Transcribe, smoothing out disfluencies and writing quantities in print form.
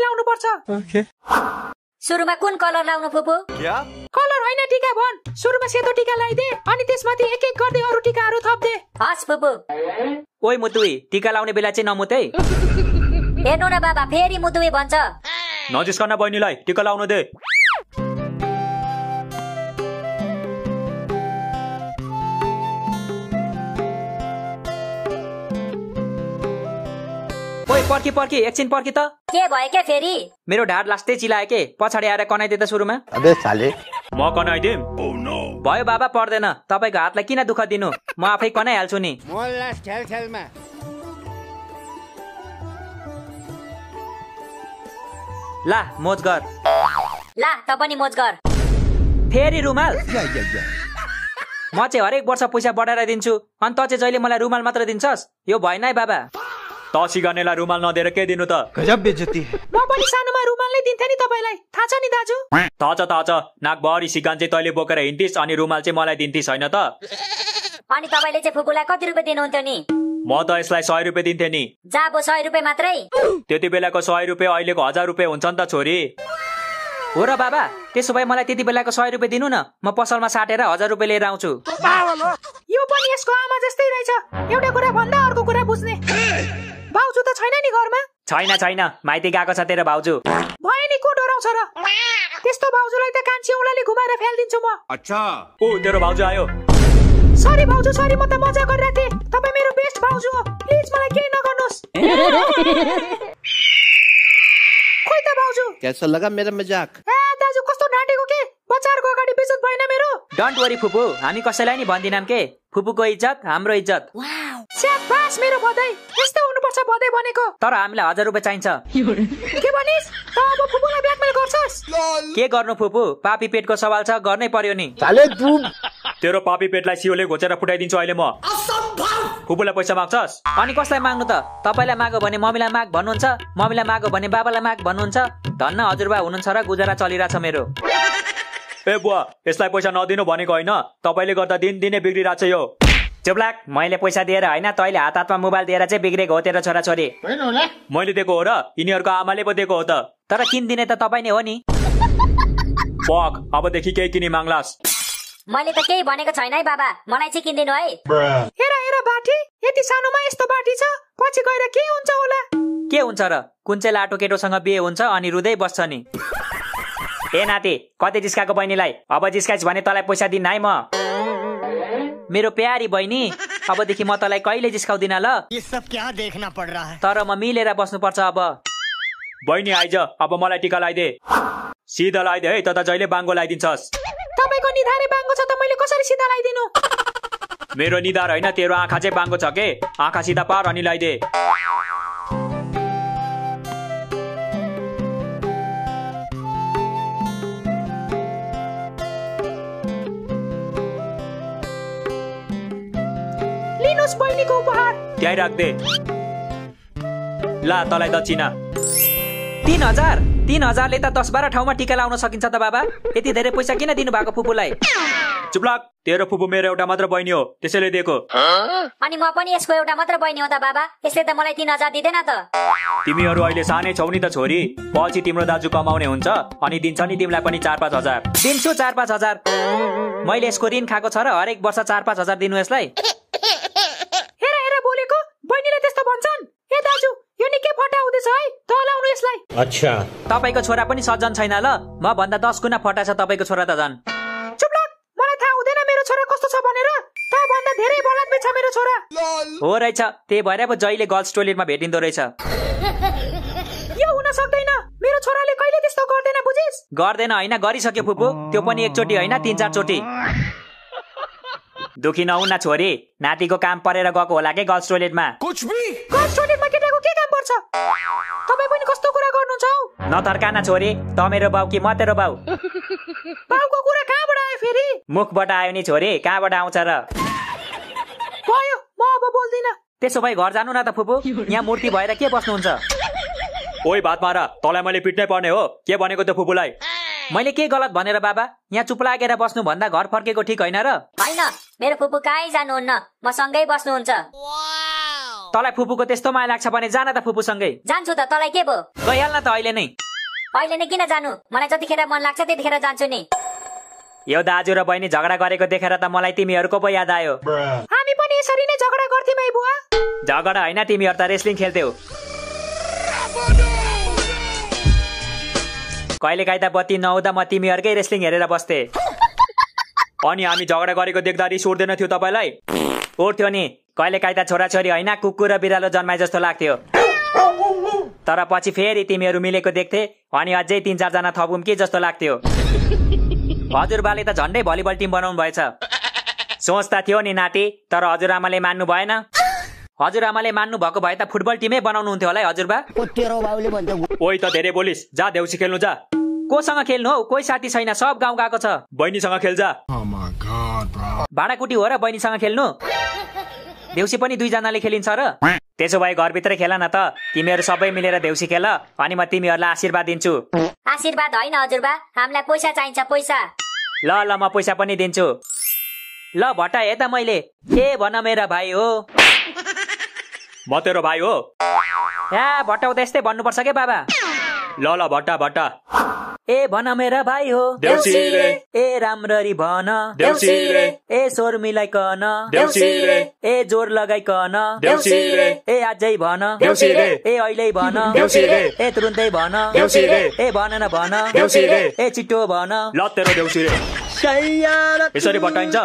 लाउनु पर्छ। सुरुमा कुन कलर लाउनु फुपू? कलर होइन टीका भन। सुरुमा सेतो टीका लगाइदे अनि त्यसमाथि एक एक गर्दै अरु टीकाहरु थप्दे। हस् फुपू। ओइ मुतुई टीका लाउने बेला चाहिँ नमुते। हेर्नु न बाबा फेरि मुतुई भन्छ। नजिस्कन बहिनीलाई टीका लाउन दे। ओइ पर्खी एकछिन पर्खी त। के भयो के फेरि? मेरो ढाड लास्टै चिलायो के, पछाडी आएर कनाइदे त सुरुमा। अबे साले म कनाइदिम। भयो बाबा पर्दैन, तपाईको हातलाई किन दुःख दिनु, म आफै कनाइहाल्छु नि। ला मोज गर। ला त पनि मोज गर। फेरि रुमाल? म चाहिँ हरेक वर्ष पैसा बढाएर दिन्छु अनि त चाहिँ जहिले मलाई रुमाल मात्र दिन्छस्? यो भएन है बाबा। त सिगानेलाई रुमाल नदिएर के दिनु त? गजब बेइज्जती है। म पनि सानोमा रुमाल नै दिन्थे नि तपाईलाई, थाहा छ नि दाजु? थाहा छ नाकभरि सिगान चाहिँ तैले बोकेर हिँड्थिस् अनि रुमाल चाहिँ मलाई दिन्थिस् हैन त? अनि तपाईले चाहिँ फुपूलाई कति रुपैयाँ दिनुहुन्थ्यो नि? म त यसलाई 100 रुपैयाँ दिन्थे नि। जाबो 100 रुपैयाँ मात्रै? त्यति बेलाको 100 रुपैयाँ अहिलेको 1000 रुपैयाँ हुन्छ नि त छोरी। हो र बाबा, त्यसो भए मलाई त्यति बेलाको 100 रुपैयाँ दिनु न, म पसलमा साटेर 1000 रुपैयाँ लिएर आउँछु। यो पनि यसको आमा जस्तै रहेछ, एउटा कुरा भन्दा अर्को कुरा बुझ्ने। भाउजू त छैन नि घरमा? छैन माइती गएको छ तेरो भाउजू। भयो नि को डराउँछ र? त्यस्तो भाउजूलाई त कान्छी औँलाले घुमाएर फ्याल्दिन्छु म। अच्छा ओ तेरो भाउजू आयो। सरी भाउजू सरी, म त मजा गरिरहेको थिएँ। तपाईँ मेरो बेस्ट भाउजू हो, प्लिज मलाई केही नगर्नुहोस्। खोइ त भाउजू कैसा लगा मेरा मजाक? दाजु कस्तो ढाँटेको के, बच्चाहरूको अगाडि बेइज्जत भएन मेरो? डोन्ट वरी फुपू, हामी कसैलाई नि भन्दिनौं के। फुपूको इज्जत हाम्रो इज्जत। स्याबास मेरो बधाई, यस्तो हुनुपर्छ बधाई भनेको। तर हामीलाई 1000 रुपैयाँ चाहिन्छ। के भनिस्? त अब फुपूलाई ब्ल्याकमेल गर्छस्? के गर्नु फुपू, पापी पेटको सवाल छ, गर्नै पर्यो नि। साले तू तेरो पापी पेटलाई सियोले घोचेर फुटाइदिन्छु अहिले म। फुपूलाई पैसा माग्छस्? अनि कसलाई माग्नु त? तपाईलाई माग्यो भने मम्मीलाई माग भन्नुहुन्छ, मम्मीलाई माग्यो भने बाबालाई माग भन्नुहुन्छ। धन्न हजुरबा हुनुहुन्छ र गुजारा चलिरहेछ मेरो। ए बुवा, यसलाई पैसा नदिनु भनेको हैन, तपाईले गर्दा दिनदिनै बिग्रिरहेछ यो। चुप्लाक, मैले पैसा दिएर हैन, तैले हात हातमा मोबाइल दिएर चाहिँ बिग्रेको हो तेरो छोराछोरी। मैले दिएको हो र यिनीहरुको आमाले पो दिएको हो त? तर किन्दिने त तपाई नै हो नि। पक, अबदेखि केही किनी माग्लास्। मैले त केही भनेको छैन है बाबा, मलाई चाहिँ किन्दिनु है। हेर बाटी, यति सानोमा यस्तो बाटी छ, पछि गएर के हुन्छ होला? के हुन्छ र? कुन चाहिँ लाटो केटोसँग बिहे हुन्छ अनि रुदै बस्छ नि। ए नाति, कति जिस्काको बहिनीलाई? अब जिस्काइस् भने तँलाई पैसा दिन है म। मेरो प्यारी बहिनी, अबदेखि म तँलाई कहिले जिस्काउँदिन ल। ये सब क्या देखना पड़ रहा है? तर म मिलेर बस्नुपर्छ अब। बहिनी आइज, अब मलाई टीका लगाइदे। सिधा लगाइदे है, त जहिले बाङ्गो लगाइदिन्छस्। तपाईको निधारे बाङ्गो छ त मैले कसरी सिधा लगाइदिनु? मेरो निधार हैन, तेरो आँखा चाहिँ बाङ्गो छ के। आँखा सिधा पार अनि लगाइदे। लिनुस् बहिनीको उपहार। त्यही राख्दे। ला तलाई दक्षिणा। 3000 ले त 10-12 ठाउँमा टीका लाउन सकिन्छ त बाबा? यति धेरै पैसा किन दिनु भएको फुपूलाई? चुप्लाक, तेरो फुपू मेरो एउटा मात्र बहिनी हो, त्यसैले दिएको। अनि म पनि यसको एउटा मात्र बहिनी हो त बाबा, यसले त मलाई 3000 दिदैन त। तिमीहरु अहिले सानै छौ नि त छोरी, पछि तिम्रो दाजु कमाउने हुन्छ अनि दिन्छ नि तिमीलाई पनि 4-5 हजार। दिन्छु 4-5 हजार। मैले यसको ऋण खाएको छ र हरेक वर्ष 4-5 हजार दिनु यसलाई। हेर बोलेको, बहिनीले त्यस्तो भन्छन्? ए दाजु, यो निकै फटा हुँदैछ है, तलाउनु यसलाई। अच्छा, तपाईको छोरा पनि सज्जन छैन ल, म भन्दा 10 गुना फटा छ तपाईको छोरा त झन्। चुप्लाक, मलाई थाहा हुँदैन मेरो छोरा कस्तो छ भनेर, त भन्दा धेरै बलात्मे छ मेरो छोरा। हो रहेछ, त्यही भएर पो जहिले गर्ल्स टोयलेटमा भेटिँदो रहेछ। यो हुन सक्दैन, मेरो छोराले कहिले त्यस्तो गर्दैन बुझिस? गर्दैन हैन, गरिसक्यो फुपू, त्यो पनि एकचोटी हैन 3-4 चोटी। दुखी नहुन छोरी, नातिको काम परेर गएको होला के गर्ल्स टोयलेटमा। कुछ भी गर्ल्स टोयलेटमा केटाको के काम पर्छ? तपाई पनि कस्तो कुरा गर्नुहुन्छ हौ? नथर्काना छोरी, त मेरो बाउ कि म तेरो बाउ? बाउको कुरा कहाँबाट आयो फेरि? मुखबाट आयो नि छोरी, कहाँबाट आउँछ र? भयो, म अब बोल्दिन। त्यसो भए घर जानु न त फुपू, यहाँ मूर्ति भएर के बस्नुहुन्छ? ओइ भात मारा, तँलाई मैले पिट्नै पर्ने हो, के भनेको त्यो फुपूलाई? मैले के गलत भनेर बाबा? यहाँ चुप लागेर बस्नु भन्दा घर फर्केको ठीक हैन र? हैन, मेरो फुपू कहीँ जानुहुन्न, म सँगै बस्नुहुन्छ। तँलाई फुपूको त्यस्तो माया लाग्छ भने जान त फुपूसँगै। जान्छु त, तँलाई के भयो? गइहाल्न त अहिले नै। अहिले नै किन जानु? मलाई जतिखेर मन लाग्छ त्यतिखेर जान्छु नि। यो दाजु र बहिनी झगडा गरेको देखेर त मलाई तिमीहरूको पो याद आयो। हामी पनि यसरी नै झगडा गर्थ्यौँ है बुवा। झगडा होइन, तिमीहरू त रेस्लिङ खेल्थ्यौ। कहिलेकाहीँ त बत्ती नहुँदा म तिमीहरूकै रेस्लिङ हेरेर बस्थे। अनि हामी झगडा गरेको देख्दा रिस उठ्दैन थियो तपाईँलाई? उठ्थ्यो नि। कहिलेकाहीँ त छोराछोरी होइन कुकुर र बिरालो जन्माए जस्तो लाग्थ्यो। तर पछि फेरि तिमीहरू मिलेको देख्थे अनि अझै 3-4 जना थपौँ कि जस्तो लाग्थ्यो। हजुरबाले त झन्डै भलिबल टिम बनाउनु भएछ। सोच त थियो नि नाति, तर हजुरआमाले मान्नु भएन। हजुरआमाले मान्नु भएको भए त फुटबल टिमै बनाउनु हुन्थ्यो होला है हजुरबा। ओइ त धेरै बोलिस, जा देउसी खेल्नु जा। कोसँग खेल्नु हौ? कोही साथी छैन, सब गाउँ गएको छ। बहिनीसँग खेल जा। भाडाकुटी हो र बहिनीसँग खेल्नु? देउसी पनि 2 जनाले खेलिन्छ र? त्यसो भए घरभित्रै खेल न त। तिमीहरू सबै मिलेर देउसी खेल अनि म तिमीहरूलाई आशीर्वाद दिन्छु। आशीर्वाद होइन हजुरबा, हामीलाई पैसा चाहिन्छ, पैसा। ल म पैसा पनि दिन्छु। ल भट्टा हे त मैले के भन मेरा भाइ हो। म तेरो भाइ हो। या भट्टाउ त यस्तै भन्नुपर्छ के बाबा। ल भट्टा भट्टा। ए भन मेरा भाइ हो देउसी रे। ए राम्ररी भन देउसी रे। ए स्वर मिलाइकन देउसी रे। ए जोर लगाइकन देउसी रे। ए अझै भन देउसी रे। ए अहिले भन देउसी रे। ए तुरुन्तै भन देउसी रे। ए भन न भन देउसी रे। ए छिटो भन। ल तेरो देउसी रे। यसरी बटाइन्छ।